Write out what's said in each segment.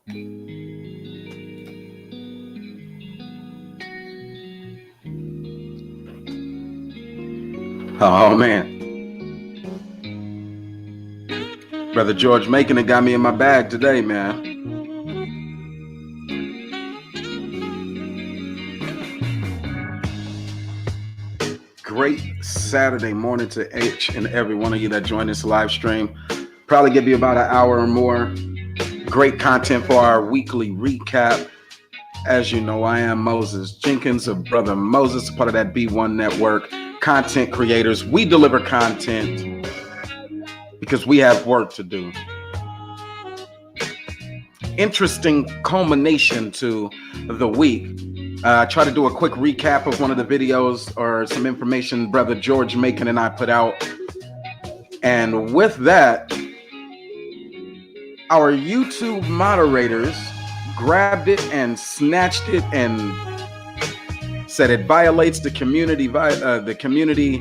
Oh man, Brother George Macon it got me in my bag today, man. Great Saturday morning to each and every one of you that joined this live stream. Probably give you about an hour or more. Great content for our weekly recap. As you know, I am Moses Jenkins of Brother Moses, part of that B1 network. Content creators, we deliver content because we have work to do. Interesting culmination to the week. Try to do a quick recap of one of the videos or some information Brother George Macon and I put out. And with that, our YouTube moderators grabbed it and snatched it and said it violates the community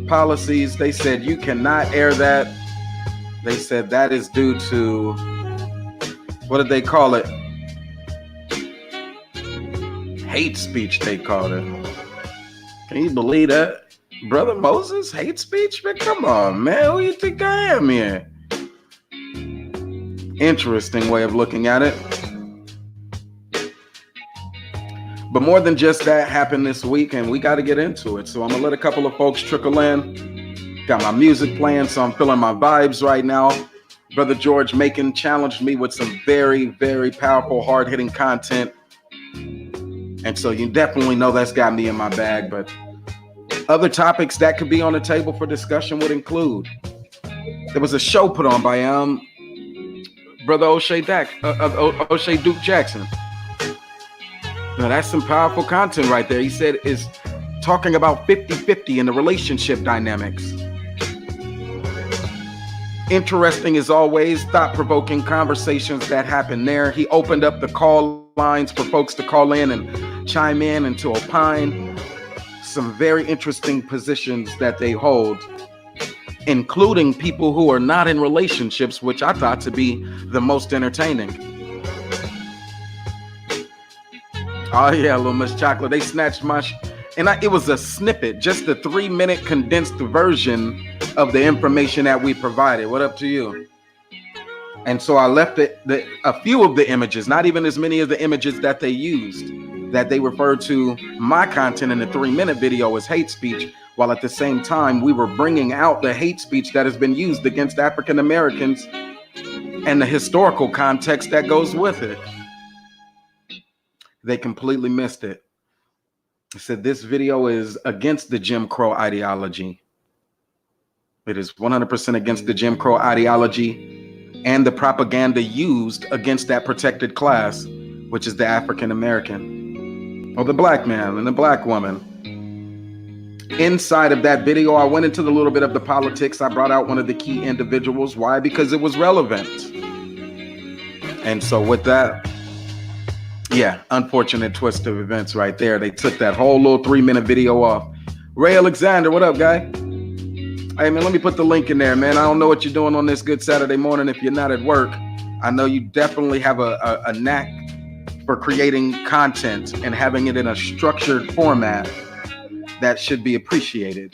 policies. They said you cannot air that. They said that is due to, what did they call it? Hate speech, they called it. Can you believe that? Brother Moses, hate speech? Man, come on, man. Who you think I am here? Interesting way of looking at it. But more than just that happened this week, and we got to get into it. So I'm going to let a couple of folks trickle in. Got my music playing, so I'm feeling my vibes right now. Brother George Macon challenged me with some very, very powerful, hard-hitting content. And so you definitely know that's got me in my bag. But other topics that could be on the table for discussion would include, there was a show put on by Brother O'Shea Duke Jackson. Now that's some powerful content right there. He said is talking about 50-50 in the relationship dynamics. Interesting as always, thought-provoking conversations that happen there. He opened up the call lines for folks to call in and chime in and to opine. Some very interesting positions that they hold, including people who are not in relationships, which I thought to be the most entertaining. Oh yeah, little Miss Chocolate, they snatched my it was a snippet, just the 3-minute condensed version of the information that we provided. What up to you? And so I left a few of the images, not even as many of the images that they used, that they referred to my content in the 3-minute video as hate speech, while at the same time we were bringing out the hate speech that has been used against African Americans and the historical context that goes with it. They completely missed it. They said this video is against the Jim Crow ideology. It is 100% against the Jim Crow ideology and the propaganda used against that protected class, which is the African American, or the black man and the black woman. Inside of that video, I went into a little bit of the politics. I brought out one of the key individuals. Why? Because it was relevant. And so with that, yeah, unfortunate twist of events right there. They took that whole little 3-minute video off. Ray Alexander, what up, guy? Hey, man, let me put the link in there, man. I don't know what you're doing on this good Saturday morning if you're not at work. I know you definitely have a knack for creating content and having it in a structured format that should be appreciated.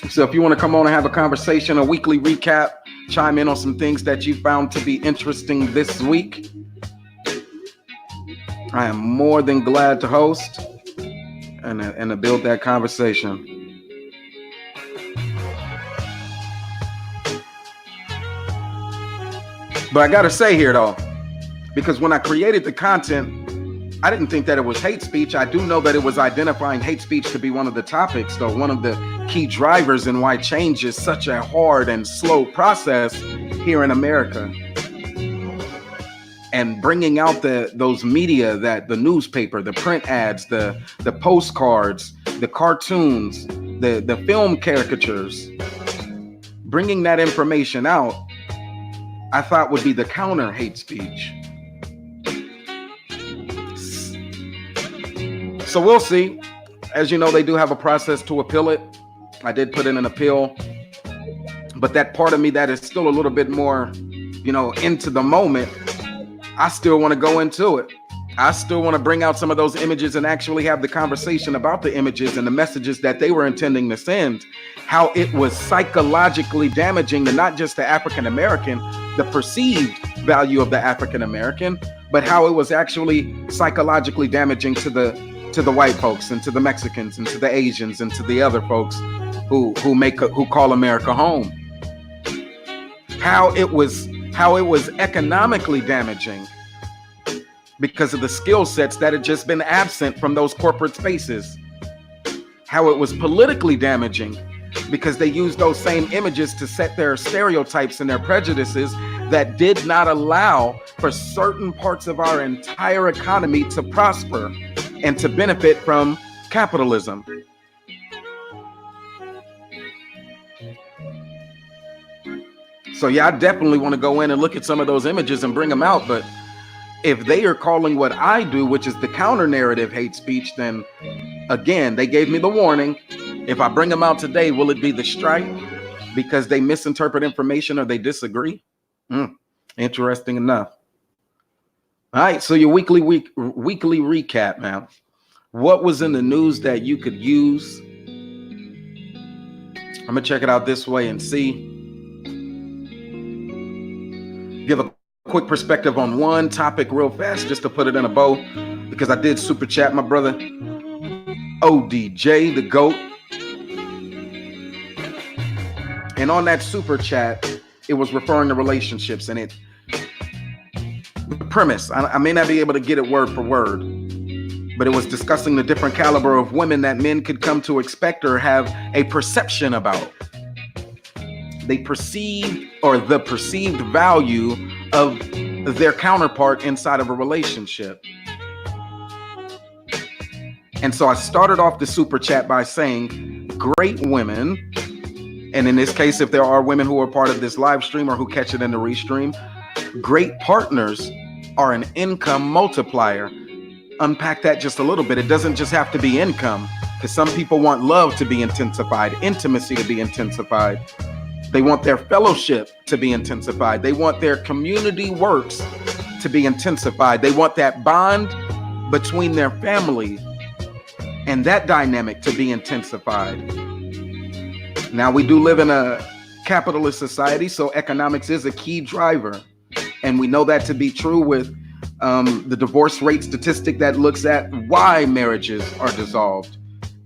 So if you want to come on and have a conversation, a weekly recap, chime in on some things that you found to be interesting this week, I am more than glad to host and to build that conversation. But I gotta say here though, because when I created the content, I didn't think that it was hate speech. I do know that it was identifying hate speech to be one of the topics, though, one of the key drivers in why change is such a hard and slow process here in America. And bringing out those media, that the newspaper, the print ads, the postcards, the cartoons, the film caricatures, bringing that information out, I thought would be the counter hate speech. So we'll see. As you know, they do have a process to appeal it. I did put in an appeal, but that part of me that is still a little bit more, into the moment I still want to go into it. I still want to bring out some of those images and actually have the conversation about the images and the messages that they were intending to send, how it was psychologically damaging to not just the African American, the perceived value of the African American, but how it was actually psychologically damaging to the white folks and to the Mexicans and to the Asians and to the other folks who call America home. How it was economically damaging because of the skill sets that had just been absent from those corporate spaces. How it was politically damaging because they used those same images to set their stereotypes and their prejudices that did not allow for certain parts of our entire economy to prosper and to benefit from capitalism. So yeah, I definitely want to go in and look at some of those images and bring them out. But if they are calling what I do, which is the counter narrative hate speech, then again, they gave me the warning. If I bring them out today, will it be the strike because they misinterpret information or they disagree? Interesting enough. All right, so your weekly recap, man. What was in the news that you could use? I'm gonna check it out this way and see. Give a quick perspective on one topic real fast, just to put it in a bow, because I did super chat my brother ODJ, the GOAT. And on that super chat, it was referring to relationships, and the premise, I may not be able to get it word for word, but it was discussing the different caliber of women that men could come to expect or have a perception about. They perceive, or the perceived value of their counterpart inside of a relationship. And so I started off the super chat by saying great women, and in this case, if there are women who are part of this live stream or who catch it in the restream, great partners are an income multiplier. Unpack that just a little bit. It doesn't just have to be income, because some people want love to be intensified, intimacy to be intensified. They want their fellowship to be intensified. They want their community works to be intensified. They want that bond between their family and that dynamic to be intensified. Now, we do live in a capitalist society, so economics is a key driver. And we know that to be true with the divorce rate statistic that looks at why marriages are dissolved.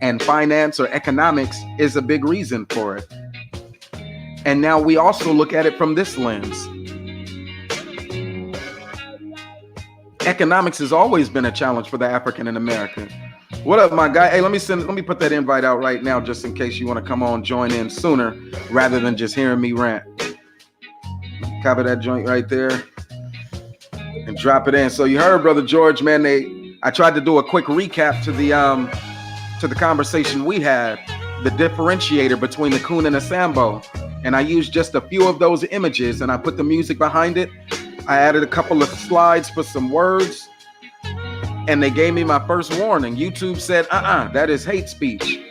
And finance or economics is a big reason for it. And now we also look at it from this lens. Economics has always been a challenge for the African and American. What up, my guy? Hey, let me put that invite out right now, just in case you want to come on, join in sooner, rather than just hearing me rant. Copy that joint right there and drop it in. So you heard, Brother George, man. I tried to do a quick recap to the conversation we had, the differentiator between the coon and the Sambo. And I used just a few of those images and I put the music behind it. I added a couple of slides for some words, and they gave me my first warning. YouTube said, that is hate speech.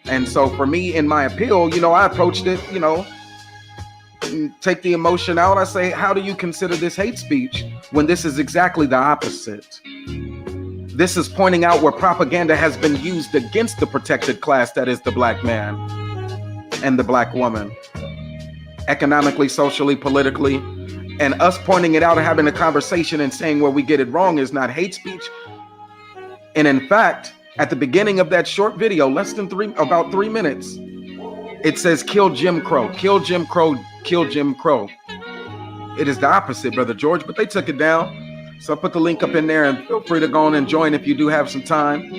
And so for me, in my appeal, I approached it, take the emotion out. I say, how do you consider this hate speech when this is exactly the opposite? This is pointing out where propaganda has been used against the protected class that is the black man and the black woman, economically, socially, politically. And us pointing it out and having a conversation and saying where we get it wrong is not hate speech. And in fact, at the beginning of that short video, about 3 minutes, it says, kill Jim Crow, kill Jim Crow, kill Jim Crow. It is the opposite, Brother George, but they took it down. So I put the link up in there, and feel free to go on and join if you do have some time.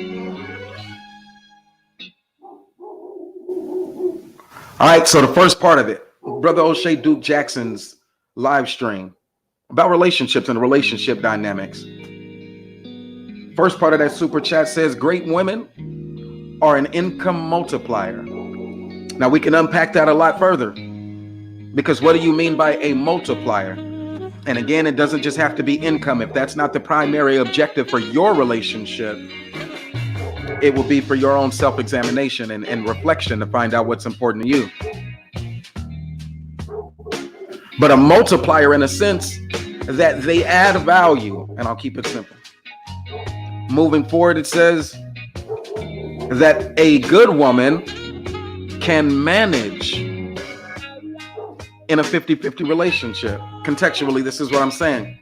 All right, so the first part of it, Brother O'Shea Duke Jackson's live stream about relationships and relationship dynamics. First part of that super chat says, great women are an income multiplier. Now we can unpack that a lot further, because what do you mean by a multiplier? And again, it doesn't just have to be income. If that's not the primary objective for your relationship, it will be for your own self-examination and reflection to find out what's important to you. But a multiplier, in a sense, that they add value. And I'll keep it simple. Moving forward, it says that a good woman can manage in a 50-50 relationship. Contextually, this is what I'm saying.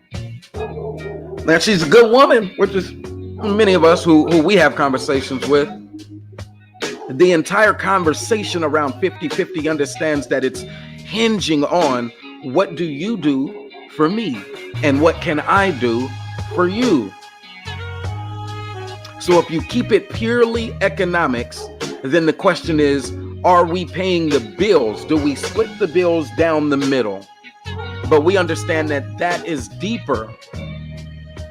That she's a good woman, which is many of us who we have conversations with. The entire conversation around 50-50 understands that it's hinging on what do you do for me and what can I do for you. So if you keep it purely economics, then the question is, are we paying the bills? Do we split the bills down the middle? But we understand that that is deeper.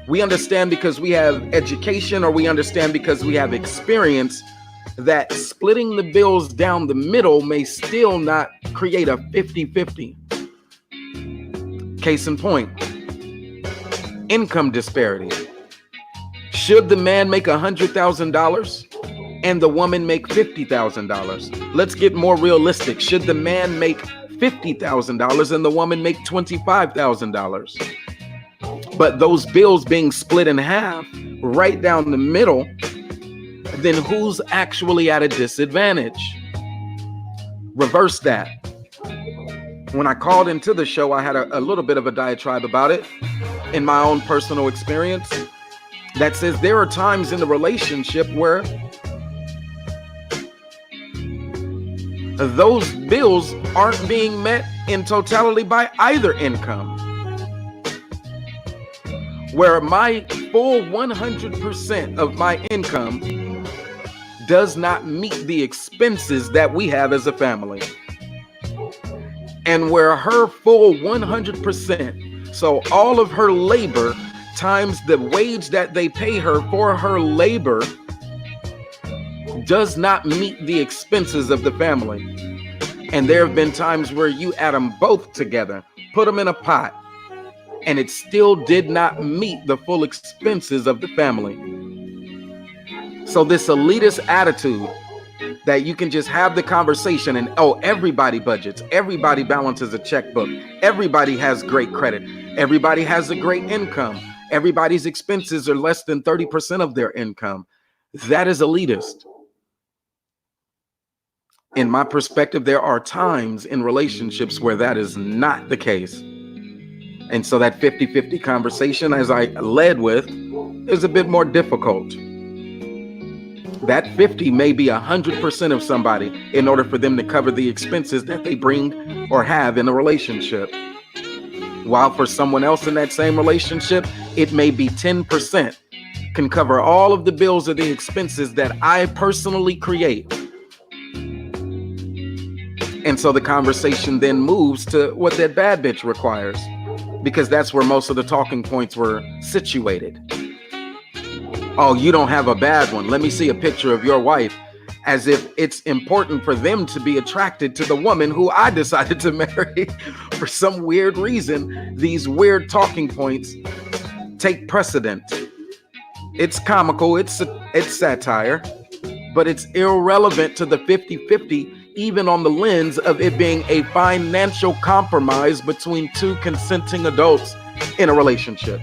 We understand because we have education, or we understand because we have experience, that splitting the bills down the middle may still not create a 50-50. Case in point, income disparity. Should the man make $100,000 and the woman make $50,000? Let's get more realistic. Should the man make $50,000 and the woman make $25,000? But those bills being split in half, right down the middle, then who's actually at a disadvantage? Reverse that. When I called into the show, I had a little bit of a diatribe about it in my own personal experience that says there are times in the relationship where those bills aren't being met in totality by either income. Where my full 100% of my income does not meet the expenses that we have as a family. And where her full 100%, so all of her labor times the wage that they pay her for her labor, does not meet the expenses of the family. And there have been times where you add them both together, put them in a pot, and it still did not meet the full expenses of the family. So this elitist attitude that you can just have the conversation and, oh, everybody budgets, everybody balances a checkbook, everybody has great credit, everybody has a great income, everybody's expenses are less than 30% of their income. That is elitist. In my perspective, there are times in relationships where that is not the case. And so that 50-50 conversation, as I led with, is a bit more difficult. That 50 may be 100% of somebody in order for them to cover the expenses that they bring or have in a relationship. While for someone else in that same relationship, it may be 10%, can cover all of the bills or the expenses that I personally create. And so the conversation then moves to what that bad bitch requires, because that's where most of the talking points were situated. Oh, you don't have a bad one. Let me see a picture of your wife, as if it's important for them to be attracted to the woman who I decided to marry. For some weird reason, these weird talking points take precedent. It's comical, it's satire, but it's irrelevant to the 50-50, even on the lens of it being a financial compromise between two consenting adults in a relationship.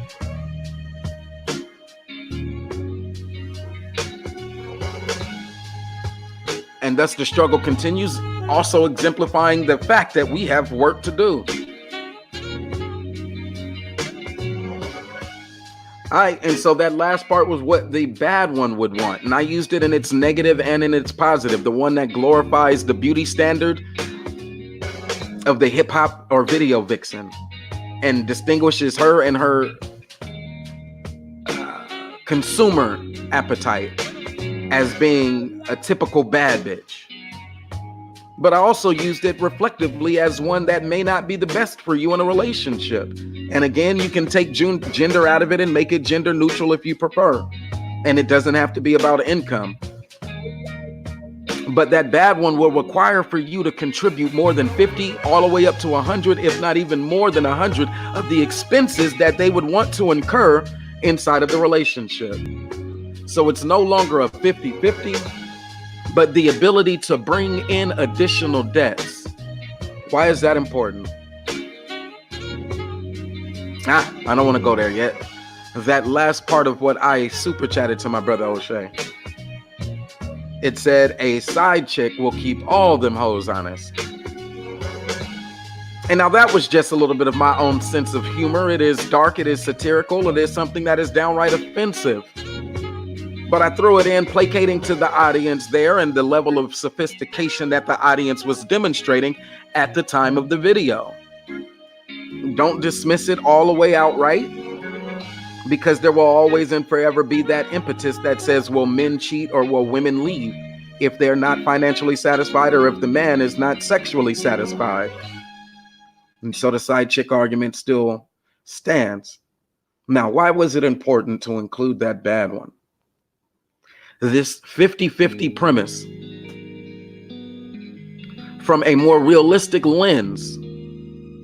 And thus the struggle continues, also exemplifying the fact that we have work to do. All right, and so that last part was what the bad one would want. And I used it in its negative and in its positive. The one that glorifies the beauty standard of the hip hop or video vixen and distinguishes her and her consumer appetite as being a typical bad bitch. But I also used it reflectively as one that may not be the best for you in a relationship. And again, you can take gender out of it and make it gender neutral if you prefer. And it doesn't have to be about income. But that bad one will require for you to contribute more than 50, all the way up to 100, if not even more than 100 of the expenses that they would want to incur inside of the relationship. So it's no longer a 50-50. But the ability to bring in additional debts. Why is that important? I don't want to go there yet. That last part of what I super chatted to my brother O'Shea. It said a side chick will keep all them hoes honest. And now that was just a little bit of my own sense of humor. It is dark, it is satirical, it is something that is downright offensive. But I threw it in, placating to the audience there and the level of sophistication that the audience was demonstrating at the time of the video. Don't dismiss it all the way outright, because there will always and forever be that impetus that says, will men cheat or will women leave if they're not financially satisfied or if the man is not sexually satisfied? And so the side chick argument still stands. Now, why was it important to include that bad one? This 50-50 premise from a more realistic lens,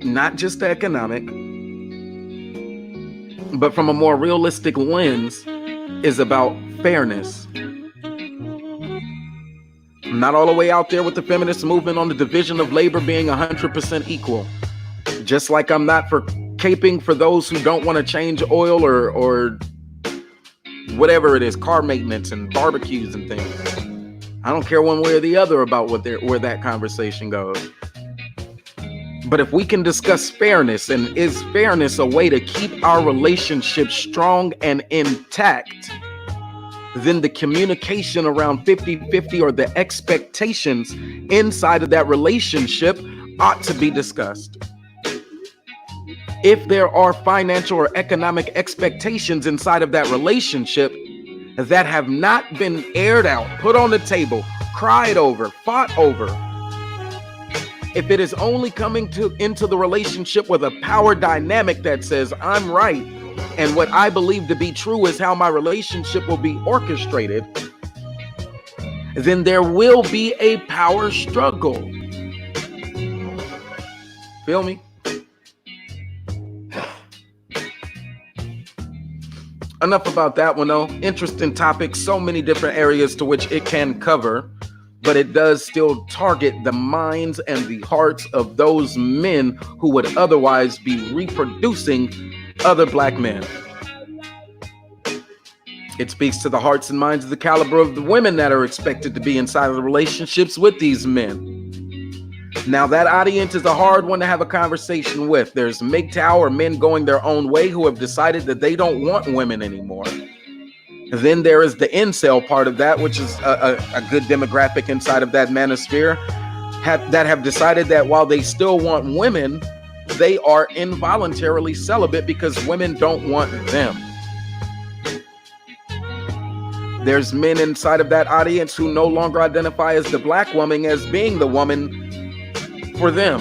not just economic, but from a more realistic lens, is about fairness. I'm not all the way out there with the feminist movement on the division of labor being 100% equal. Just like I'm not for caping for those who don't want to change oil or whatever it is, car maintenance and barbecues and things. I don't care one way or the other about where that conversation goes. But if we can discuss fairness, and is fairness a way to keep our relationship strong and intact, then the communication around 50-50 or the expectations inside of that relationship ought to be discussed. If there are financial or economic expectations inside of that relationship that have not been aired out, put on the table, cried over, fought over, if it is only coming into the relationship with a power dynamic that says I'm right and what I believe to be true is how my relationship will be orchestrated, then there will be a power struggle. Feel me? Enough about that one though. Interesting topic, so many different areas to which it can cover, but it does still target the minds and the hearts of those men who would otherwise be reproducing other black men. It speaks to the hearts and minds of the caliber of the women that are expected to be inside of the relationships with these men. Now, that audience is a hard one to have a conversation with. There's MGTOW or men going their own way who have decided that they don't want women anymore. Then there is the incel part of that, which is a good demographic inside of that manosphere, that have decided that while they still want women, they are involuntarily celibate because women don't want them. There's men inside of that audience who no longer identify as the black woman as being the woman for them.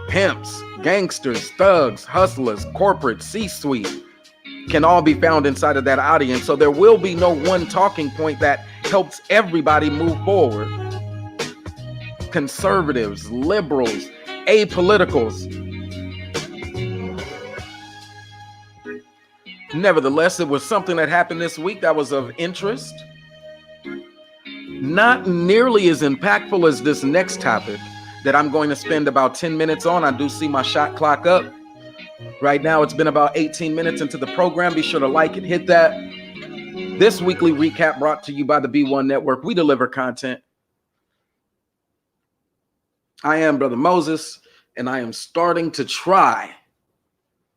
Pimps, gangsters, thugs, hustlers, corporate, C-suite can all be found inside of that audience. So there will be no one talking point that helps everybody move forward. Conservatives, liberals, apoliticals. Nevertheless, it was something that happened this week that was of interest. Not nearly as impactful as this next topic that I'm going to spend about 10 minutes on. I do see my shot clock up. Right now, it's been about 18 minutes into the program. Be sure to like and hit that. This weekly recap brought to you by the B1 Network. We deliver content. I am Brother Moses, and I am starting to try.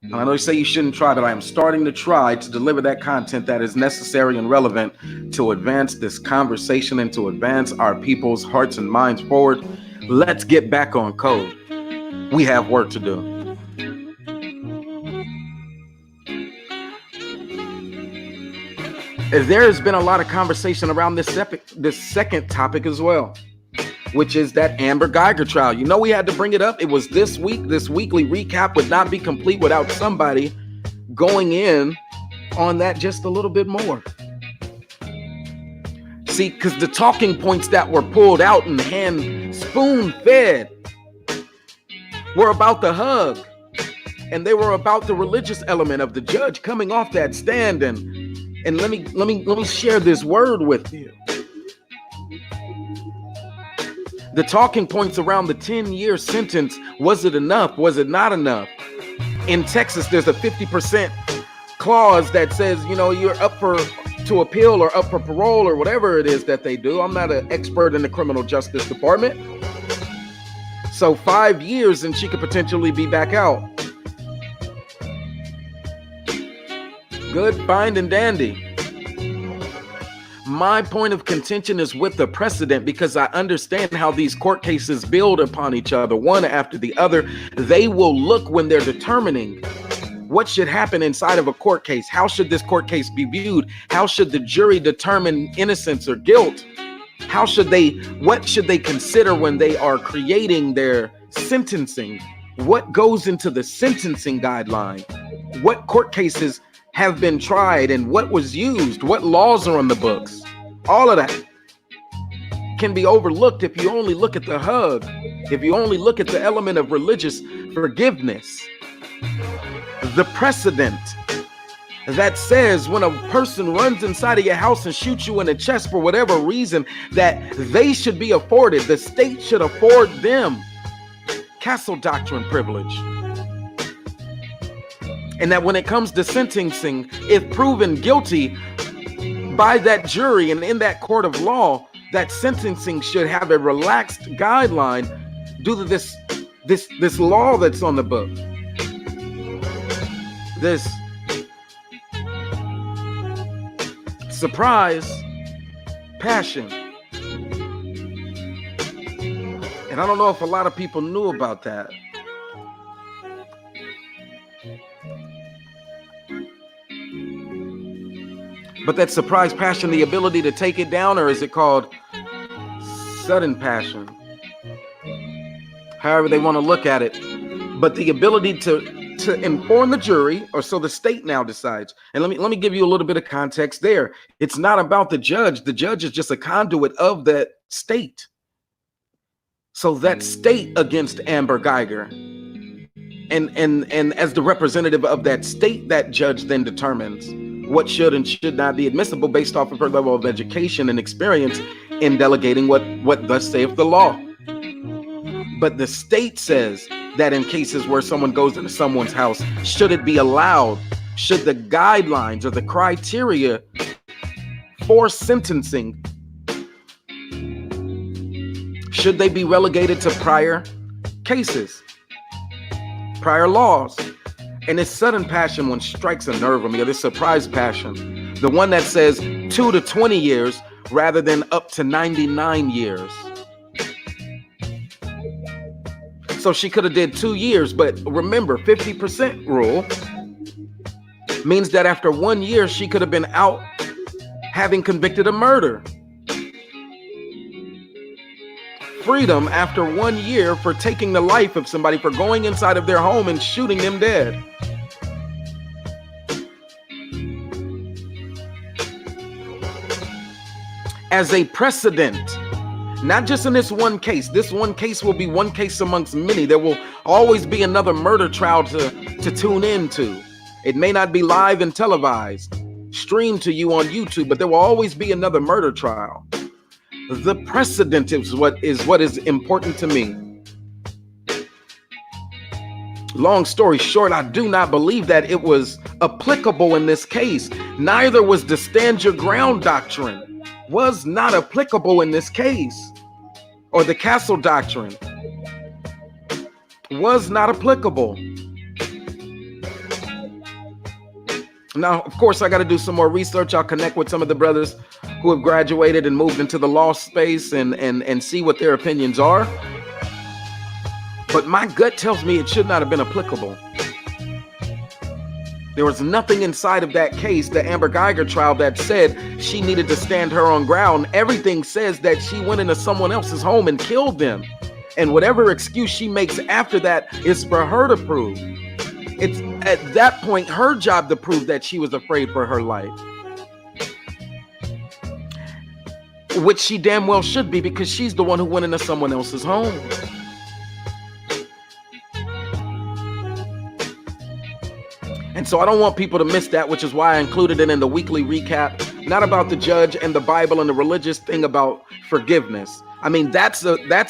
And I know you say you shouldn't try, but I am starting to try to deliver that content that is necessary and relevant to advance this conversation and to advance our people's hearts and minds forward. Let's get back on code. We have work to do. There has been a lot of conversation around this second topic as well, which is that Amber Guyger trial. You know, we had to bring it up. It was this week. This weekly recap would not be complete without somebody going in on that just a little bit more. See, because the talking points that were pulled out and hand spoon-fed were about the hug, and they were about the religious element of the judge coming off that stand. And let me share this word with you. The talking points around the 10-year sentence. Was it enough? Was it not enough? In Texas, there's a 50% clause that says, you know, you're up to appeal or up for parole or whatever it is that they do. I'm not an expert in the criminal justice department. So 5 years and she could potentially be back out. Good, fine, and dandy. My point of contention is with the precedent, because I understand how these court cases build upon each other, one after the other. They will look when they're determining what should happen inside of a court case. How should this court case be viewed? How should the jury determine innocence or guilt? What should they consider when they are creating their sentencing? What goes into the sentencing guideline? What court cases have been tried and what was used? What laws are on the books? All of that can be overlooked if you only look at the hug, if you only look at the element of religious forgiveness. The precedent that says when a person runs inside of your house and shoots you in the chest for whatever reason, that they should be afforded, the state should afford them castle doctrine privilege. And that when it comes to sentencing, if proven guilty by that jury and in that court of law, that sentencing should have a relaxed guideline due to this law that's on the book. This surprise passion. And I don't know if a lot of people knew about that. But that surprise passion, the ability to take it down, or is it called sudden passion? However they want to look at it. But the ability to inform the jury, or so the state now decides. And let me give you a little bit of context there. It's not about the judge. The judge is just a conduit of that state. So that state against Amber Guyger. And as the representative of that state, that judge then determines what should and should not be admissible based off of her level of education and experience in delegating what thus saith the law. But the state says that in cases where someone goes into someone's house, should it be allowed? Should the guidelines or the criteria for sentencing, should they be relegated to prior cases, prior laws? And this sudden passion one strikes a nerve with me, or this surprise passion, the one that says 2 to 20 years rather than up to 99 years. So she could have did 2 years, but remember, 50% rule means that after 1 year, she could have been out having convicted of murder. Freedom after 1 year for taking the life of somebody, for going inside of their home and shooting them dead. As a precedent, not just in this one case. This one case will be one case amongst many. There will always be another murder trial to tune into. It may not be live and televised, streamed to you on YouTube, but there will always be another murder trial. The precedent is what is important to me. Long story short, I do not believe that it was applicable in this case. Neither was the stand your ground doctrine. Was not applicable in this case, or the castle doctrine was not applicable. Now, of course, I got to do some more research. I'll connect with some of the brothers who have graduated and moved into the law space and see what their opinions are. But my gut tells me it should not have been applicable. There was nothing inside of that case, the Amber Guyger trial, that said she needed to stand her own ground. Everything says that she went into someone else's home and killed them. And whatever excuse she makes after that is for her to prove. It's at that point her job to prove that she was afraid for her life. Which she damn well should be, because she's the one who went into someone else's home. And so I don't want people to miss that, which is why I included it in the weekly recap. Not about the judge and the Bible and the religious thing about forgiveness. I mean, that's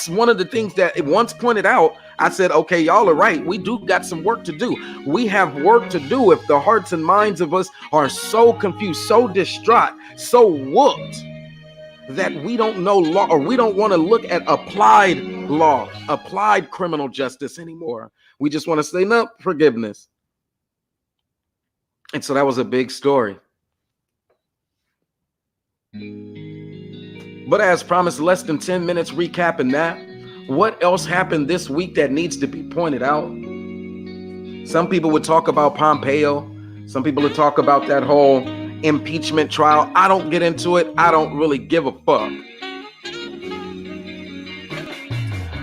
one of the things that it once pointed out. I said, okay, y'all are right. We do got some work to do. We have work to do if the hearts and minds of us are so confused, so distraught, so whooped that we don't know law, or we don't want to look at applied law, applied criminal justice anymore. We just want to say, no, forgiveness. And so that was a big story. But as promised, less than 10 minutes recapping that. What else happened this week that needs to be pointed out? Some people would talk about Pompeo. Some people would talk about that whole impeachment trial. I don't get into it. I don't really give a fuck.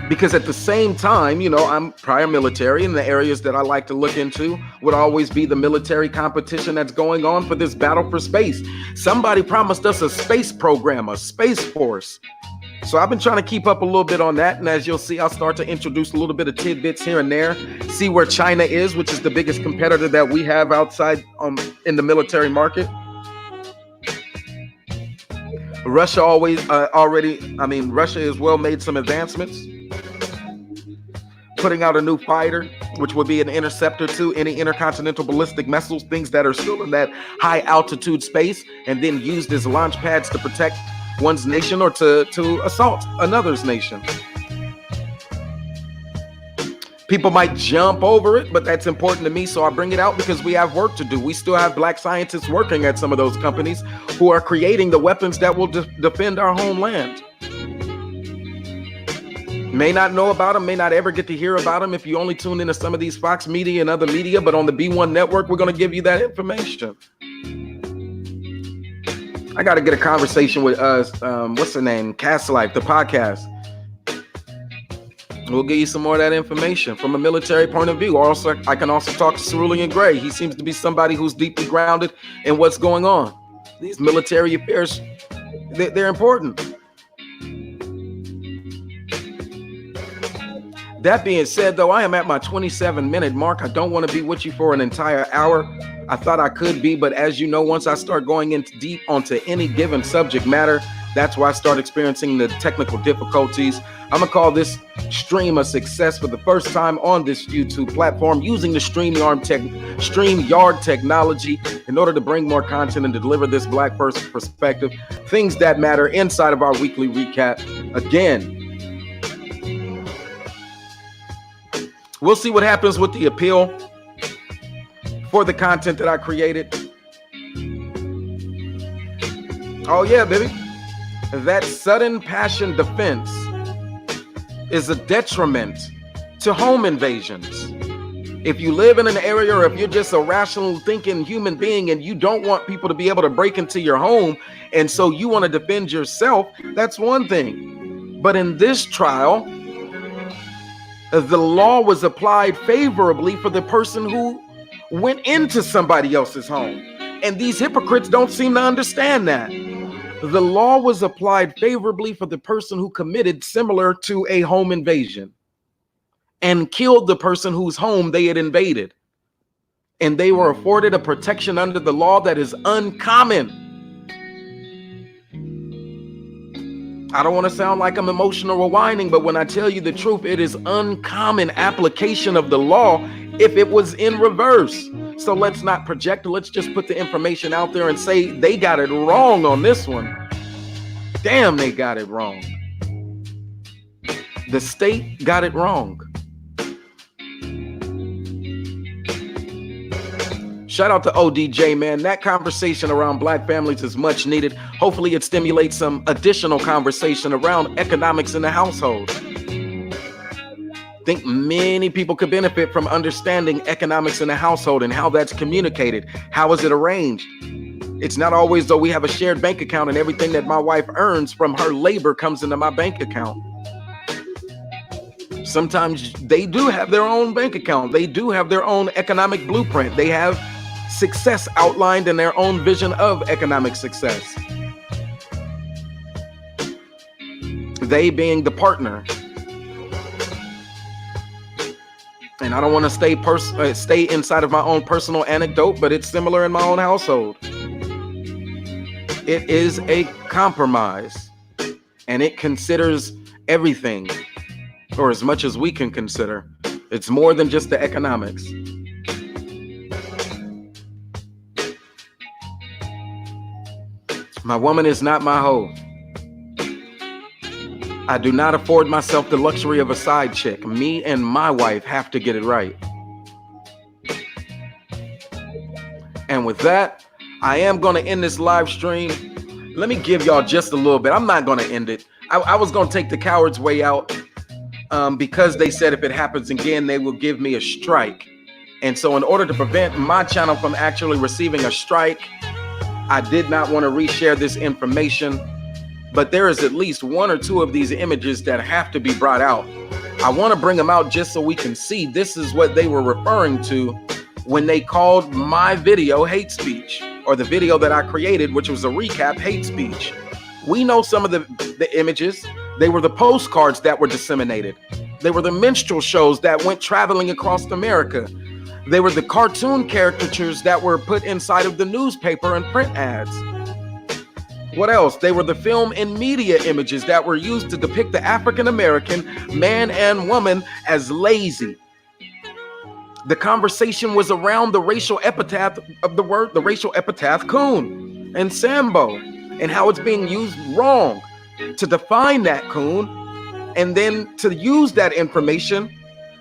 Because at the same time, you know, I'm prior military, and the areas that I like to look into would always be the military competition that's going on for this battle for space. Somebody promised us a space program, a space force. So I've been trying to keep up a little bit on that. And as you'll see, I'll start to introduce a little bit of tidbits here and there, see where China is, which is the biggest competitor that we have outside in the military market. Russia Russia has well made some advancements, putting out a new fighter, which would be an interceptor to any intercontinental ballistic missiles, things that are still in that high altitude space, and then used as launch pads to protect one's nation or to assault another's nation. People might jump over it, but that's important to me, so I bring it out because we have work to do. We still have black scientists working at some of those companies who are creating the weapons that will defend our homeland. May not know about them, may not ever get to hear about them if you only tune into some of these Fox Media and other media, but on the B1 network, we're going to give you that information. I got to get a conversation with what's her name? Cast Life, the podcast. We'll give you some more of that information from a military point of view. Also, I can also talk to Cerulean Gray. He seems to be somebody who's deeply grounded in what's going on. These military affairs, they're important. That being said, though, I am at my 27-minute mark. I don't want to be with you for an entire hour. I thought I could be, but as you know, once I start going into deep onto any given subject matter, that's where I start experiencing the technical difficulties. I'm gonna call this stream a success for the first time on this YouTube platform, using the StreamYard technology in order to bring more content and deliver this Black person perspective, things that matter inside of our weekly recap. Again, we'll see what happens with the appeal for the content that I created. Oh yeah, baby. That sudden passion defense is a detriment to home invasions. If you live in an area, or if you're just a rational thinking human being and you don't want people to be able to break into your home, and so you want to defend yourself, that's one thing. But in this trial, the law was applied favorably for the person who went into somebody else's home. And these hypocrites don't seem to understand that. The law was applied favorably for the person who committed similar to a home invasion and killed the person whose home they had invaded. And they were afforded a protection under the law that is uncommon. I don't want to sound like I'm emotional or whining, but when I tell you the truth, it is uncommon application of the law if it was in reverse. So let's not project. Let's just put the information out there and say they got it wrong on this one. Damn, they got it wrong. The state got it wrong. Shout out to ODJ, man. That conversation around Black families is much needed. Hopefully it stimulates some additional conversation around economics in the household. I think many people could benefit from understanding economics in the household and how that's communicated. How is it arranged? It's not always though we have a shared bank account and everything that my wife earns from her labor comes into my bank account. Sometimes they do have their own bank account. They do have their own economic blueprint. They have success outlined in their own vision of economic success. They being the partner. And I don't want to stay inside of my own personal anecdote, but it's similar in my own household. It is a compromise. and it considers everything, or as much as we can consider. It's more than just the economics. My woman is not my hoe. I do not afford myself the luxury of a side chick. Me and my wife have to get it right. And with that, I am going to end this live stream. Let me give y'all just a little bit. I'm not going to end it. I was going to take the coward's way out because they said if it happens again, they will give me a strike. And so in order to prevent my channel from actually receiving a strike, I did not want to reshare this information. But there is at least one or two of these images that have to be brought out. I want to bring them out just so we can see this is what they were referring to when they called my video hate speech, or the video that I created, which was a recap, hate speech. We know some of the images. They were the postcards that were disseminated. They were the minstrel shows that went traveling across America. They were the cartoon caricatures that were put inside of the newspaper and print ads. What else? They were the film and media images that were used to depict the African-American man and woman as lazy. The conversation was around the racial epithet of the word, the racial epithet coon and Sambo, and how it's being used wrong to define that coon, and then to use that information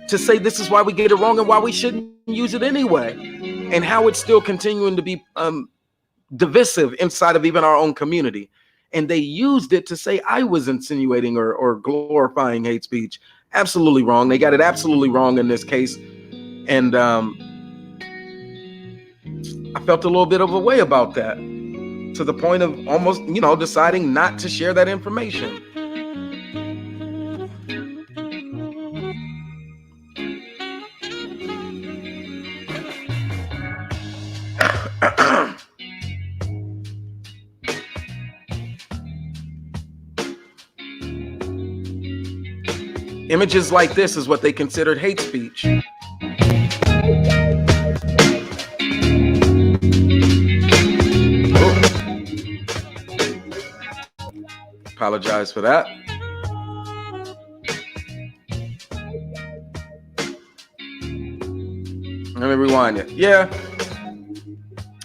to say this is why we get it wrong and why we shouldn't use it anyway, and how it's still continuing to be divisive inside of even our own community. And they used it to say I was insinuating or glorifying hate speech. Absolutely wrong. They got it absolutely wrong in this case. And I felt a little bit of a way about that, to the point of almost, deciding not to share that information. Images like this is what they considered hate speech. Apologize for that. Let me rewind it. Yeah.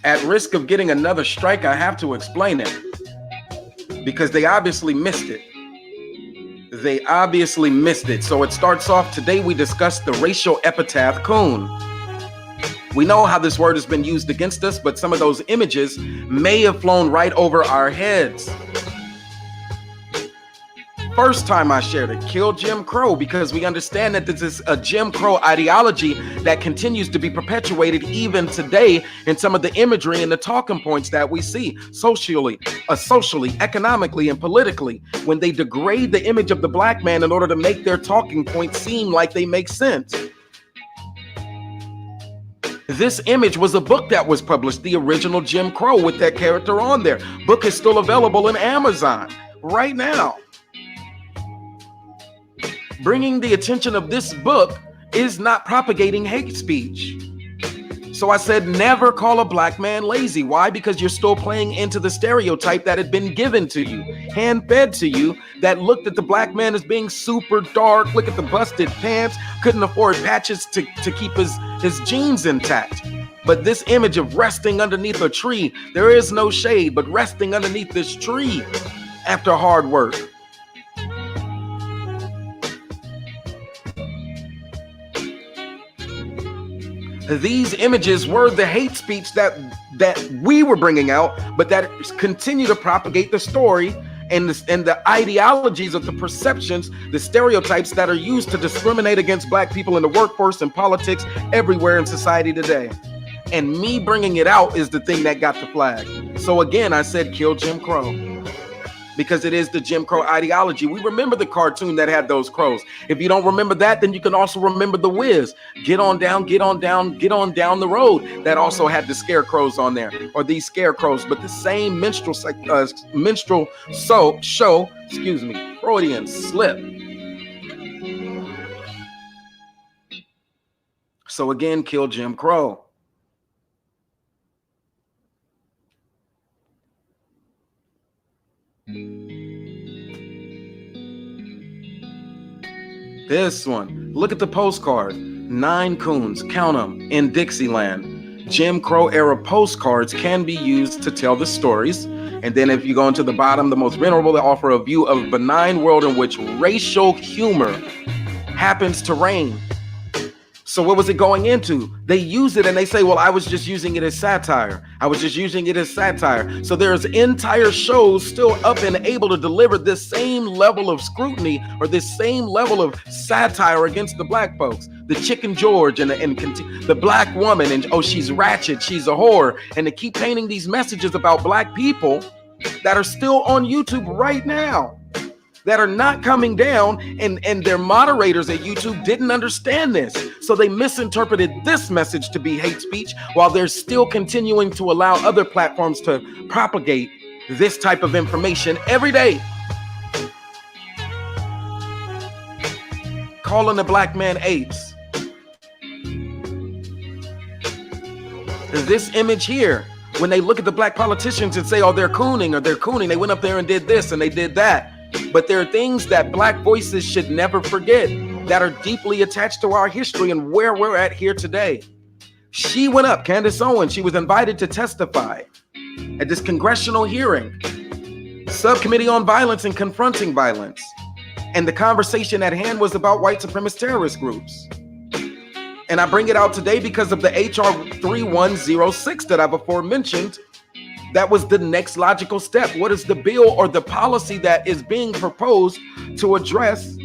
At risk of getting another strike, I have to explain it, because they obviously missed it. They obviously missed it. So it starts off, today we discussed the racial epithet coon. We know how this word has been used against us, but some of those images may have flown right over our heads. First time I shared it, kill Jim Crow, because we understand that this is a Jim Crow ideology that continues to be perpetuated even today in some of the imagery and the talking points that we see socially, economically, and politically, when they degrade the image of the black man in order to make their talking points seem like they make sense. This image was a book that was published, the original Jim Crow, with that character on there. Book is still available in Amazon right now. Bringing the attention of this book is not propagating hate speech. So I said, never call a black man lazy. Why? Because you're still playing into the stereotype that had been given to you, hand-fed to you, that looked at the black man as being super dark. Look at the busted pants, couldn't afford patches to keep his jeans intact. But this image of resting underneath a tree, there is no shade, but resting underneath this tree after hard work. These images were the hate speech that we were bringing out, but that continue to propagate the story and the ideologies of the perceptions, the stereotypes that are used to discriminate against black people in the workforce and politics everywhere in society today. And me bringing it out is the thing that got the flag. So again, I said kill Jim Crow, because it is the Jim Crow ideology. We remember the cartoon that had those crows. If you don't remember that, then you can also remember The Wiz. Get on down the road. That also had the scarecrows on there, or these scarecrows, but the same minstrel show, Freudian slip. So again, kill Jim Crow. This one. Look at the postcard. 9 coons, count them, in Dixieland. Jim Crow era postcards can be used to tell the stories. And then if you go into the bottom, the most venerable, they offer a view of a benign world in which racial humor happens to reign. So what was it going into? They use it and they say, well, I was just using it as satire. I was just using it as satire. So there's entire shows still up and able to deliver this same level of scrutiny or this same level of satire against the black folks. The Chicken George and the black woman, and oh, she's ratchet, she's a whore. And they keep painting these messages about black people that are still on YouTube right now, that are not coming down, and their moderators at YouTube didn't understand this. So they misinterpreted this message to be hate speech while they're still continuing to allow other platforms to propagate this type of information every day. Calling the black man apes. This image here, when they look at the black politicians and say, oh, they're cooning, they went up there and did this and they did that. But there are things that black voices should never forget that are deeply attached to our history and where we're at here today. She went up, Candace Owens, she was invited to testify at this congressional hearing, subcommittee on violence and confronting violence. And the conversation at hand was about white supremacist terrorist groups. And I bring it out today because of the HR 3106 that I before mentioned. That was the next logical step. What is the bill or the policy that is being proposed to address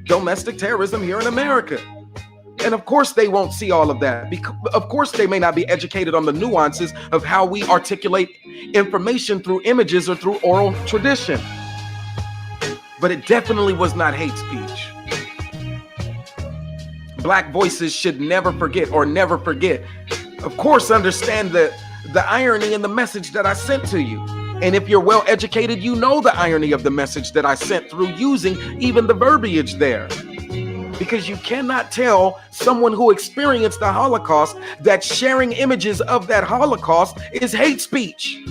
domestic terrorism here in America? And of course they won't see all of that. Because of course they may not be educated on the nuances of how we articulate information through images or through oral tradition. But it definitely was not hate speech. Black voices should never forget. Of course, understand the irony in the message that I sent to you. And if you're well educated, you know the irony of the message that I sent through using even the verbiage there. Because you cannot tell someone who experienced the Holocaust that sharing images of that Holocaust is hate speech.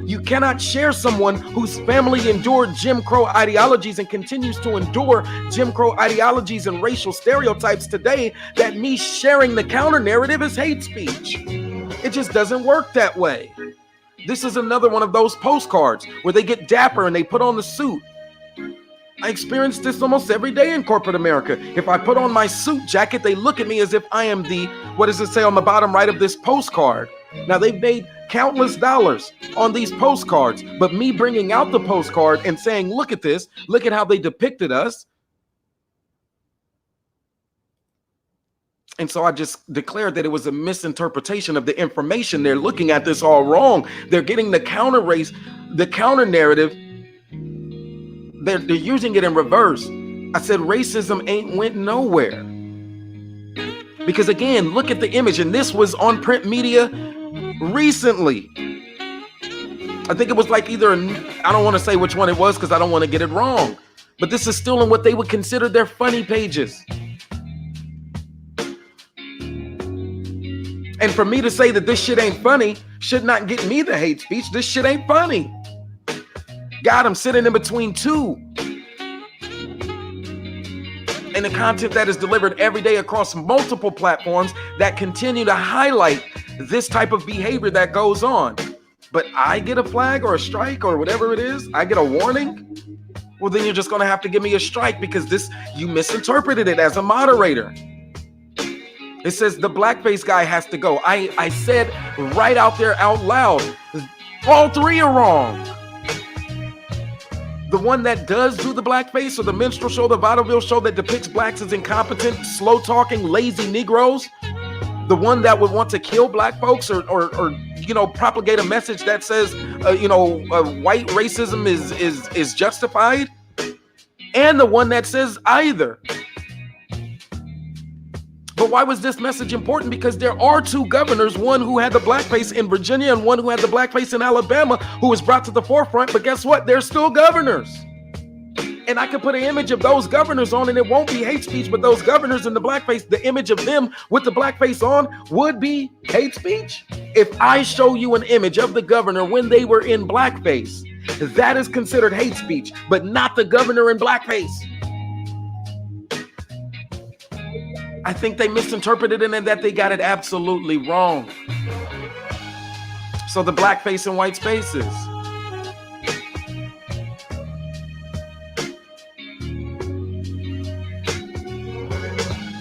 You cannot share someone whose family endured Jim Crow ideologies and continues to endure Jim Crow ideologies and racial stereotypes today, that me sharing the counter narrative is hate speech. It just doesn't work that way. This is another one of those postcards where they get dapper and they put on the suit. I experience this almost every day in corporate America. If I put on my suit jacket, they look at me as if I am the, what does it say on the bottom right of this postcard? Now, they've made countless dollars on these postcards, but me bringing out the postcard and saying, look at this, look at how they depicted us. And so I just declared that it was a misinterpretation of the information. They're looking at this all wrong. They're getting the counter race, the counter narrative. They're using it in reverse. I said racism ain't went nowhere. Because again, look at the image. And this was on print media recently. I think it was like either, I don't want to say which one it was because I don't want to get it wrong. But this is still in what they would consider their funny pages. And for me to say that this shit ain't funny should not get me the hate speech. This shit ain't funny. God, I'm sitting in between two. And the content that is delivered every day across multiple platforms that continue to highlight this type of behavior that goes on. But I get a flag or a strike or whatever it is. I get a warning. Well, then you're just going to have to give me a strike because you misinterpreted it as a moderator. It says the blackface guy has to go. I said right out there out loud, all three are wrong. The one that does do the blackface, or the minstrel show, the vaudeville show that depicts blacks as incompetent, slow-talking, lazy Negroes, the one that would want to kill black folks or propagate a message that says, white racism is justified, and the one that says either. But why was this message important? Because there are two governors, one who had the blackface in Virginia and one who had the blackface in Alabama, who was brought to the forefront. But guess what? They're still governors. And I could put an image of those governors on and it won't be hate speech, but those governors in the blackface, the image of them with the blackface on would be hate speech. If I show you an image of the governor when they were in blackface, that is considered hate speech, but not the governor in blackface. I think they misinterpreted it and that they got it absolutely wrong. So the blackface and white spaces.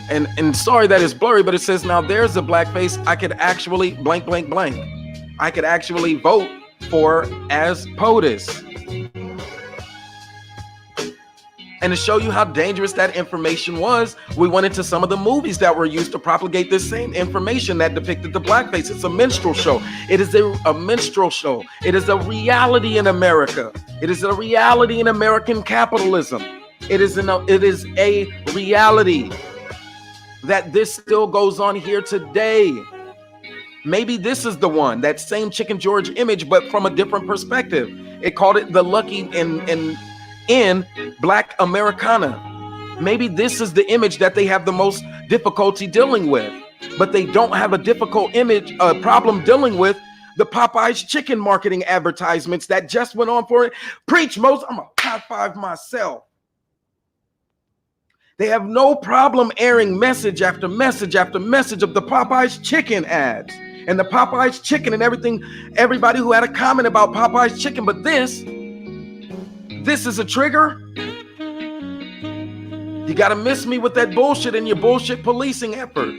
And sorry that it's blurry, but it says now there's a blackface I could actually blank, blank, blank. I could actually vote for as POTUS. And to show you how dangerous that information was, we went into some of the movies that were used to propagate this same information that depicted the blackface. It's a minstrel show. It is a minstrel show. It is a reality in America. It is a reality in American capitalism. It is a reality that this still goes on here today. Maybe this is the one, that same Chicken George image, but from a different perspective. It called it the lucky in Black Americana. Maybe this is the image that they have the most difficulty dealing with, but they don't have a problem dealing with the Popeyes chicken marketing advertisements that just went on for it. Preach, Moses. I'm a high five myself. They have no problem airing message after message after message of the Popeyes chicken ads and the Popeyes chicken and everything. Everybody who had a comment about Popeyes chicken, but this is a trigger. You got to miss me with that bullshit and your bullshit policing effort.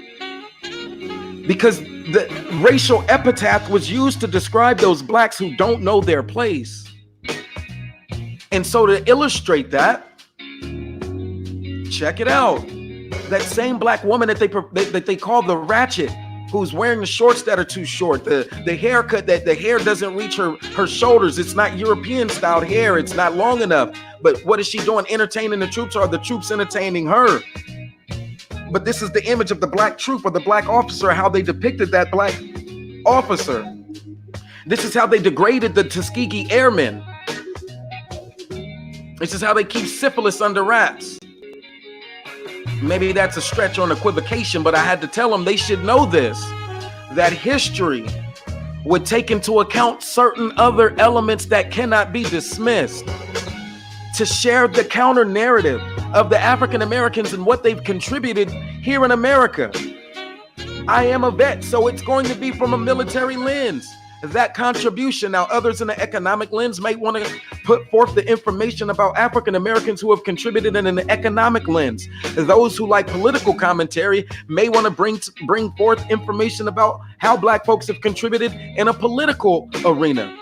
Because the racial epithet was used to describe those blacks who don't know their place. And so to illustrate that, check it out. That same black woman that they call the ratchet, who's wearing the shorts that are too short, the haircut that the hair doesn't reach her shoulders. It's not European styled hair. It's not long enough. But what is she doing? Entertaining the troops, or are the troops entertaining her? But this is the image of the black troop or the black officer, how they depicted that black officer. This is how they degraded the Tuskegee Airmen. This is how they keep syphilis under wraps. Maybe that's a stretch or an equivocation, but I had to tell them they should know this, that history would take into account certain other elements that cannot be dismissed, to share the counter narrative of the African Americans and what they've contributed here in America. I am a vet, so it's going to be from a military lens, that contribution. Now, others in the economic lens might want to put forth the information about African Americans who have contributed in an economic lens. Those who like political commentary may want to bring forth information about how black folks have contributed in a political arena.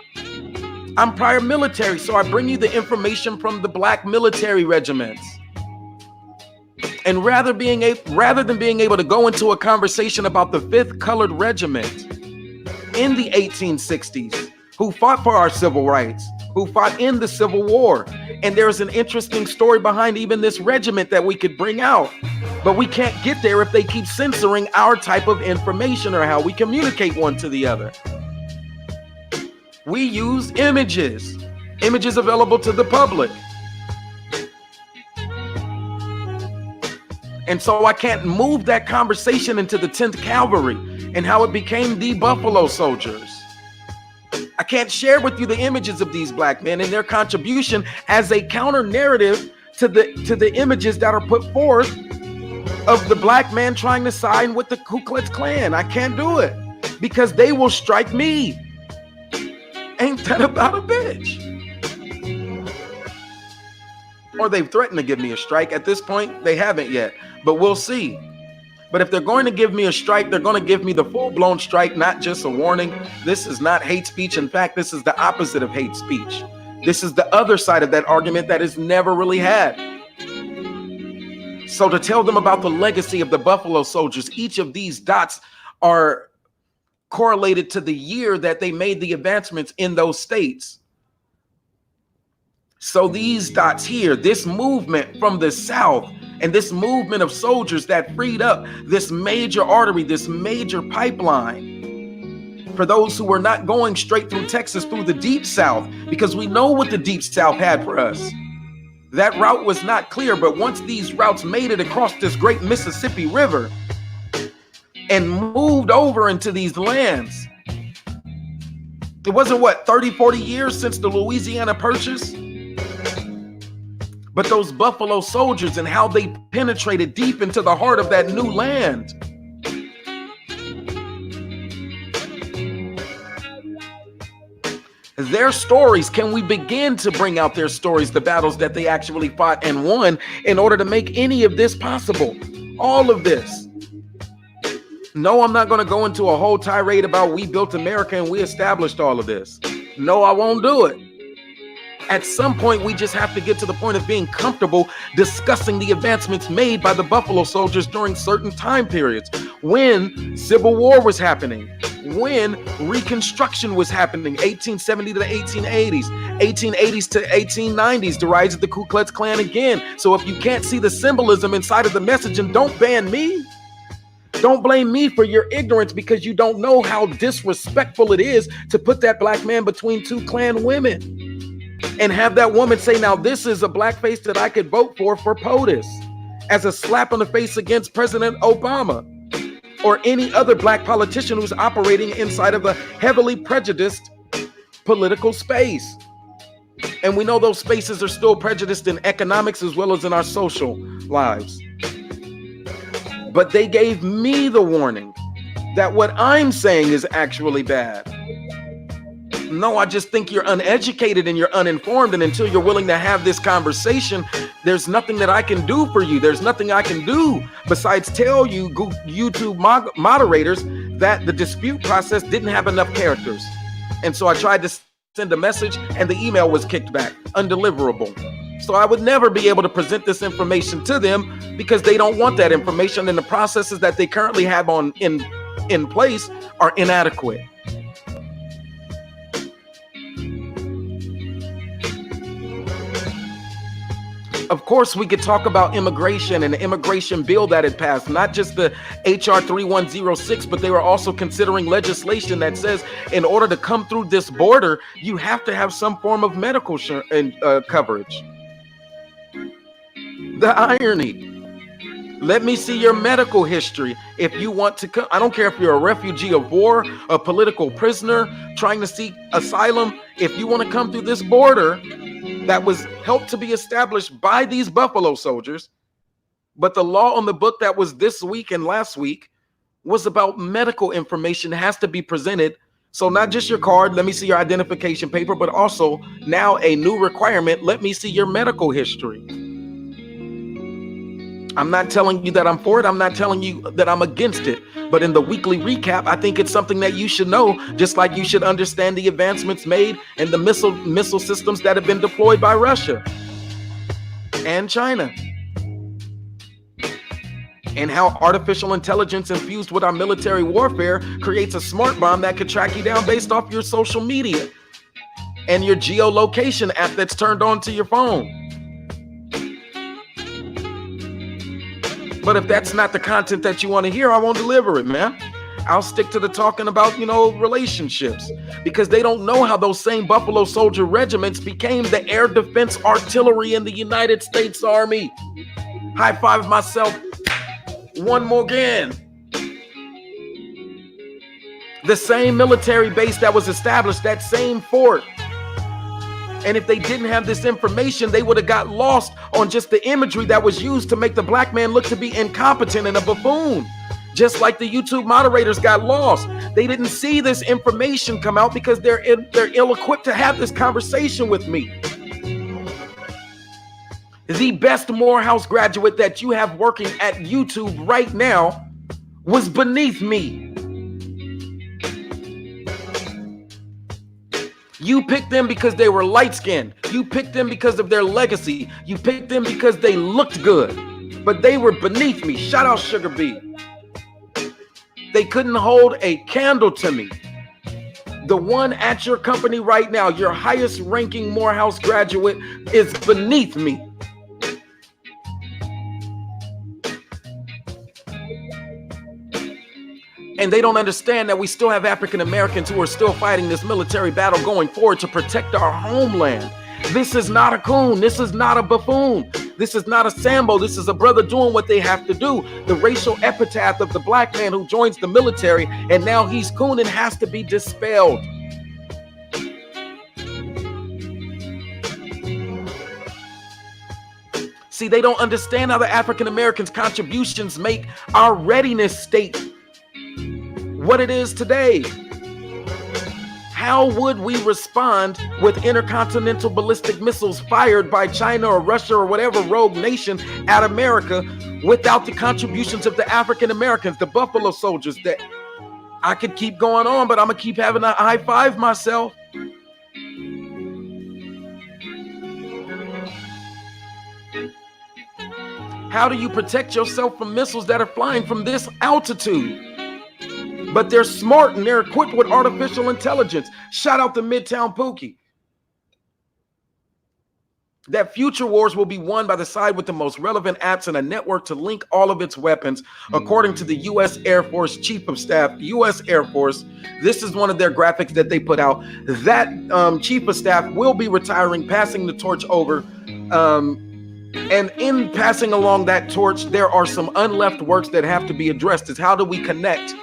I'm prior military, so I bring you the information from the black military regiments. And rather than being able to go into a conversation about the 5th Colored Regiment in the 1860s, who fought for our civil rights, who fought in the Civil War. And there's an interesting story behind even this regiment that we could bring out. But we can't get there if they keep censoring our type of information or how we communicate one to the other. We use images available to the public. And so I can't move that conversation into the 10th Cavalry and how it became the Buffalo Soldiers. I can't share with you the images of these black men and their contribution as a counter narrative to the images that are put forth of the black man trying to side with the Ku Klux Klan. I can't do it because they will strike me. Ain't that about a bitch? Or they've threatened to give me a strike. At this point, they haven't yet, but we'll see. But if they're going to give me a strike, they're going to give me the full-blown strike, not just a warning. This is not hate speech. In fact, this is the opposite of hate speech. This is the other side of that argument that is never really had. So to tell them about the legacy of the Buffalo Soldiers, each of these dots are correlated to the year that they made the advancements in those states. So these dots here, this movement from the South and this movement of soldiers that freed up this major artery, this major pipeline for those who were not going straight through Texas, through the Deep South, because we know what the Deep South had for us. That route was not clear, but once these routes made it across this great Mississippi River and moved over into these lands, it wasn't 30, 40 years since the Louisiana Purchase? but those Buffalo Soldiers and how they penetrated deep into the heart of that new land. Their stories, can we begin to bring out their stories, the battles that they actually fought and won in order to make any of this possible? All of this. No, I'm not going to go into a whole tirade about we built America and we established all of this. No, I won't do it. At some point, we just have to get to the point of being comfortable discussing the advancements made by the Buffalo Soldiers during certain time periods, when Civil War was happening, when Reconstruction was happening, 1870 to the 1880s, 1880s to 1890s, the rise of the Ku Klux Klan again. So if you can't see the symbolism inside of the message, and don't ban me. Don't blame me for your ignorance, because you don't know how disrespectful it is to put that black man between two Klan women and have that woman say, now this is a black face that I could vote for POTUS, as a slap on the face against President Obama or any other black politician who's operating inside of a heavily prejudiced political space. And we know those spaces are still prejudiced in economics as well as in our social lives. But they gave me the warning that what I'm saying is actually bad. No, I just think you're uneducated and you're uninformed. And until you're willing to have this conversation, there's nothing that I can do for you. There's nothing I can do besides tell you YouTube moderators that the dispute process didn't have enough characters. And so I tried to send a message and the email was kicked back, undeliverable. So I would never be able to present this information to them because they don't want that information, and the processes that they currently have in place are inadequate. Of course, we could talk about immigration and the immigration bill that had passed, not just the HR 3106, but they were also considering legislation that says in order to come through this border, you have to have some form of medical coverage. The irony. Let me see your medical history if you want to come. I don't care if you're a refugee of war, a political prisoner trying to seek asylum. If you want to come through this border that was helped to be established by these Buffalo Soldiers, but the law on the book that was this week and last week was about medical information has to be presented. So not just your card, let me see your identification paper, but also now a new requirement, let me see your medical history. I'm not telling you that I'm for it. I'm not telling you that I'm against it. But in the weekly recap, I think it's something that you should know, just like you should understand the advancements made and the missile systems that have been deployed by Russia and China. And how artificial intelligence infused with our military warfare creates a smart bomb that could track you down based off your social media and your geolocation app that's turned on to your phone. But if that's not the content that you want to hear, I won't deliver it, man. I'll stick to the talking about, relationships, because they don't know how those same Buffalo Soldier regiments became the air defense artillery in the United States Army. High five myself one more again. The same military base that was established, that same fort. And if they didn't have this information, they would have got lost on just the imagery that was used to make the black man look to be incompetent and a buffoon. Just like the YouTube moderators got lost. They didn't see this information come out because they're ill-equipped to have this conversation with me. The best Morehouse graduate that you have working at YouTube right now was beneath me. You picked them because they were light-skinned. You picked them because of their legacy. You picked them because they looked good. But they were beneath me. Shout out Sugar B. They couldn't hold a candle to me. The one at your company right now, your highest-ranking Morehouse graduate, is beneath me. And they don't understand that we still have African Americans who are still fighting this military battle going forward to protect our homeland. This is not a coon. This is not a buffoon. This is not a Sambo. This is a brother doing what they have to do. The racial epitaph of the black man who joins the military and now he's cooning has to be dispelled. See, they don't understand how the African Americans' contributions make our readiness state what it is today. How would we respond with intercontinental ballistic missiles fired by China or Russia or whatever rogue nation at America without the contributions of the African Americans, the Buffalo Soldiers? That I could keep going on, but I'm gonna keep having a high five myself. How do you protect yourself from missiles that are flying from this altitude? But they're smart and they're equipped with artificial intelligence. Shout out to Midtown Pookie. That future wars will be won by the side with the most relevant apps and a network to link all of its weapons, according to the U.S. Air Force Chief of Staff, U.S. Air Force. This is one of their graphics that they put out. That Chief of Staff will be retiring, passing the torch over. And in passing along that torch, there are some unleft works that have to be addressed. Is how do we connect?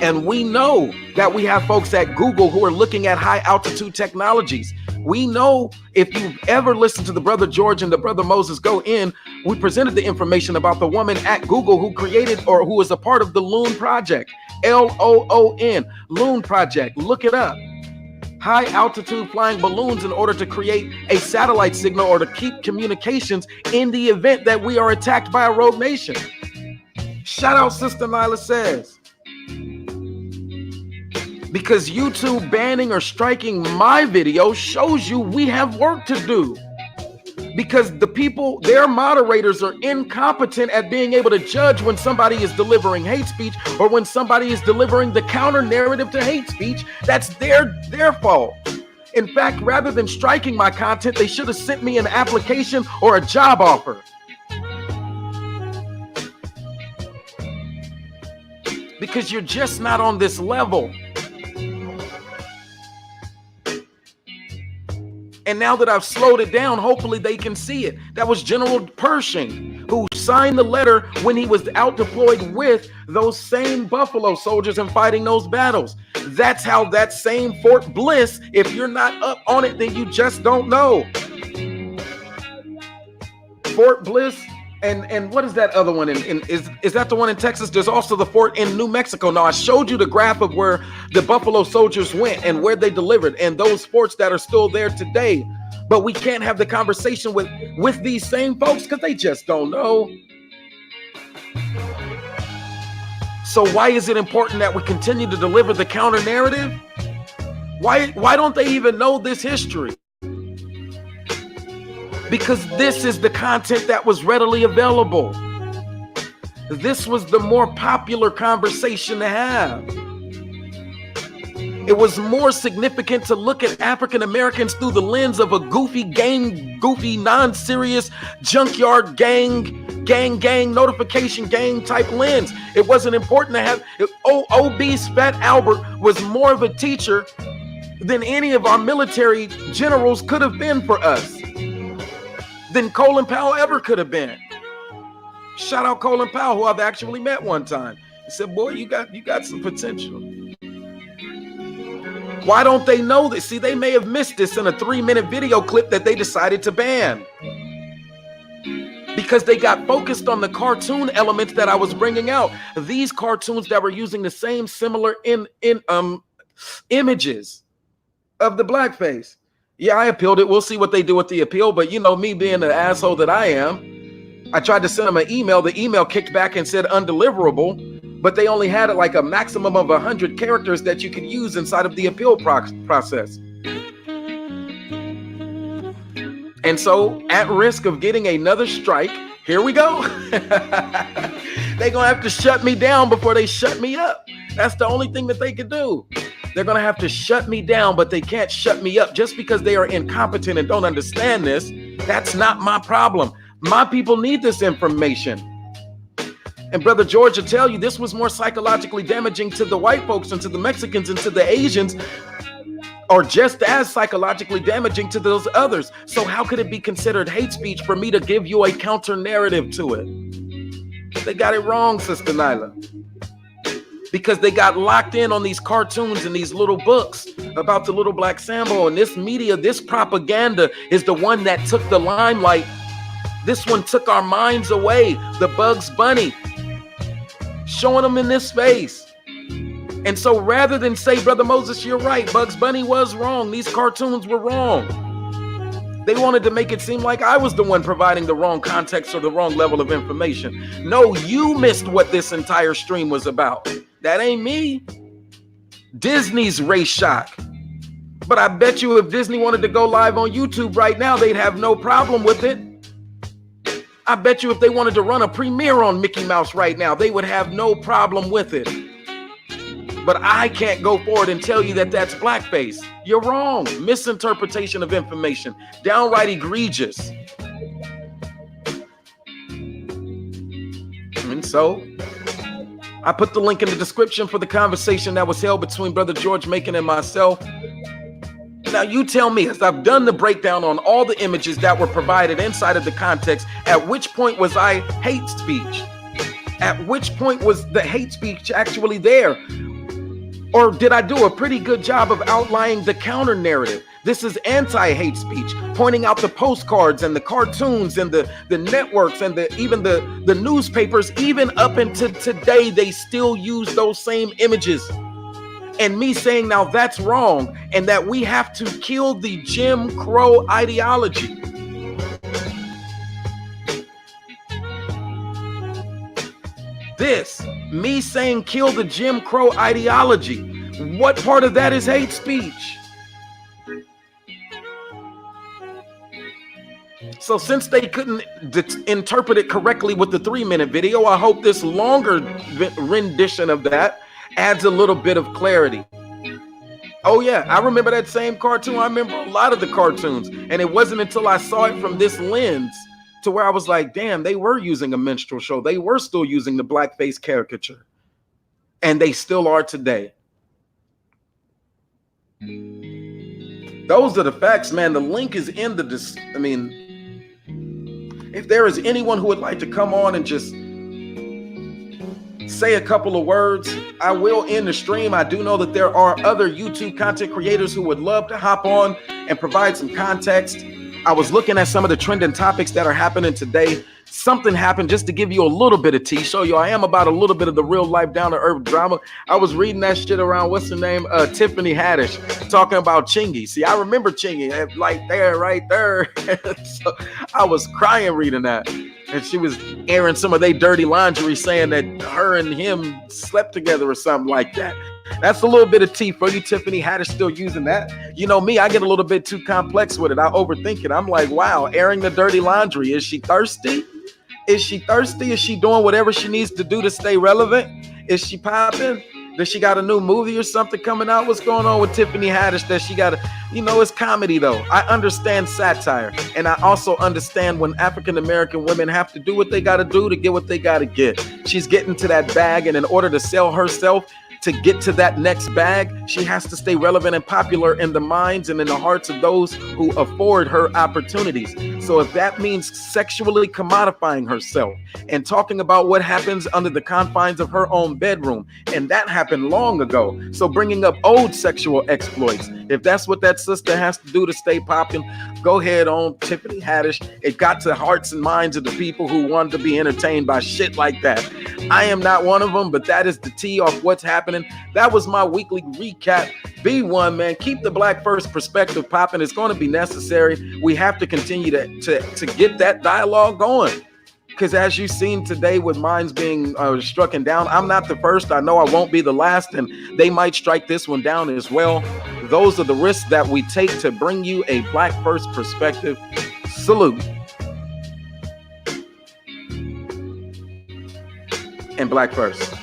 And we know that we have folks at Google who are looking at high altitude technologies. We know, if you've ever listened to the Brother George and the Brother Moses Go In, we presented the information about the woman at Google who created or who is a part of the Loon Project, Loon, Loon Project. Look it up. High altitude flying balloons in order to create a satellite signal or to keep communications in the event that we are attacked by a rogue nation. Shout out Sister Nyla Says. Because YouTube banning or striking my video shows you we have work to do. Because the people, their moderators are incompetent at being able to judge when somebody is delivering hate speech or when somebody is delivering the counter narrative to hate speech. That's their fault. In fact, rather than striking my content, they should have sent me an application or a job offer. Because you're just not on this level. And now that I've slowed it down, hopefully they can see it. That was General Pershing, who signed the letter when he was out deployed with those same Buffalo Soldiers and fighting those battles. That's how that same Fort Bliss, if you're not up on it, then you just don't know. Fort Bliss, and what is that other one? Is that the one in Texas? There's also the fort in New Mexico. Now, I showed you the graph of where the Buffalo Soldiers went and where they delivered and those forts that are still there today. But we can't have the conversation with these same folks because they just don't know. So why is it important that we continue to deliver the counter narrative? Why don't they even know this history? Because this is the content that was readily available. This was the more popular conversation to have. It was more significant to look at African Americans through the lens of a goofy, non-serious junkyard gang, notification gang type lens. It wasn't important to have, obese Fat Albert was more of a teacher than any of our military generals could have been for us. Than Colin Powell ever could have been. Shout out Colin Powell, who I've actually met one time. He said, boy, you got some potential. Why don't they know this? See, they may have missed this in a 3-minute video clip that they decided to ban. Because they got focused on the cartoon elements that I was bringing out. These cartoons that were using the same similar images of the blackface. Yeah, I appealed it. We'll see what they do with the appeal. But you know, me being the asshole that I am, I tried to send them an email. The email kicked back and said undeliverable, but they only had like a maximum of 100 characters that you could use inside of the appeal process. And so at risk of getting another strike, here we go. They're going to have to shut me down before they shut me up. That's the only thing that they could do. They're going to have to shut me down, but they can't shut me up just because they are incompetent and don't understand this. That's not my problem. My people need this information. And Brother George will tell you this was more psychologically damaging to the white folks and to the Mexicans and to the Asians, or just as psychologically damaging to those others. So how could it be considered hate speech for me to give you a counter narrative to it? They got it wrong, Sister Nyla. Because they got locked in on these cartoons and these little books about the little black Sambo. And this media, this propaganda is the one that took the limelight This one took our minds away. The Bugs Bunny, showing them in this space. And so rather than say, Brother Moses, you're right, Bugs Bunny was wrong, these cartoons were wrong, they wanted to make it seem like I was the one providing the wrong context or the wrong level of information. No, you missed what this entire stream was about. That ain't me. Disney's Race Shock. But I bet you if Disney wanted to go live on YouTube right now, they'd have no problem with it. I bet you if they wanted to run a premiere on Mickey Mouse right now, they would have no problem with it. But I can't go forward and tell you that that's blackface. You're wrong. Misinterpretation of information. Downright egregious. And so I put the link in the description for the conversation that was held between Brother George Macon and myself. Now you tell me, as I've done the breakdown on all the images that were provided inside of the context, at which point was I hate speech? At which point was the hate speech actually there? Or did I do a pretty good job of outlining the counter narrative? This is anti-hate speech, pointing out the postcards and the cartoons and the networks and even the newspapers. Even up until today, they still use those same images. And me saying now that's wrong and that we have to kill the Jim Crow ideology. Me saying kill the Jim Crow ideology. What part of that is hate speech? So since they couldn't interpret it correctly with the 3-minute video, I hope this longer rendition of that adds a little bit of clarity. Oh yeah, I remember that same cartoon. I remember a lot of the cartoons, and it wasn't until I saw it from this lens to where I was like, damn, they were using a minstrel show. They were still using the blackface caricature, and they still are today. Those are the facts, man. The link is in the if there is anyone who would like to come on and just say a couple of words, I will end the stream. I do know that there are other YouTube content creators who would love to hop on and provide some context. I was looking at some of the trending topics that are happening today. Something happened, just to give you a little bit of tea, show you I am about a little bit of the real life down to earth drama. I was reading that shit around, what's her name? Tiffany Haddish, talking about Chingy. See, I remember Chingy, like there, right there. So I was crying reading that. And she was airing some of their dirty laundry, saying that her and him slept together or something like that. That's a little bit of tea for you. Tiffany Haddish still using that. You know me, I get a little bit too complex with it. I overthink it. I'm like, wow, airing the dirty laundry. Is she thirsty? Is she thirsty? Is she doing whatever she needs to do to stay relevant? Is she popping? Does she got a new movie or something coming out? What's going on with Tiffany Haddish that she got it's comedy though. I understand satire. And I also understand when African-American women have to do what they got to do to get what they got to get. She's getting to that bag, and in order to sell herself, to get to that next bag, she has to stay relevant and popular in the minds and in the hearts of those who afford her opportunities. So if that means sexually commodifying herself and talking about what happens under the confines of her own bedroom, and that happened long ago. So bringing up old sexual exploits, if that's what that sister has to do to stay popping, go ahead on, Tiffany Haddish. It got to hearts and minds of the people who wanted to be entertained by shit like that. I am not one of them, but that is the tea off what's happening. That was my weekly recap. Be one, man. Keep the Black First perspective popping. It's going to be necessary. We have to continue to get that dialogue going. Because as you've seen today with mines being struck down, I'm not the first. I know I won't be the last, and they might strike this one down as well. Those are the risks that we take to bring you a Black First perspective. Salute. And Black First.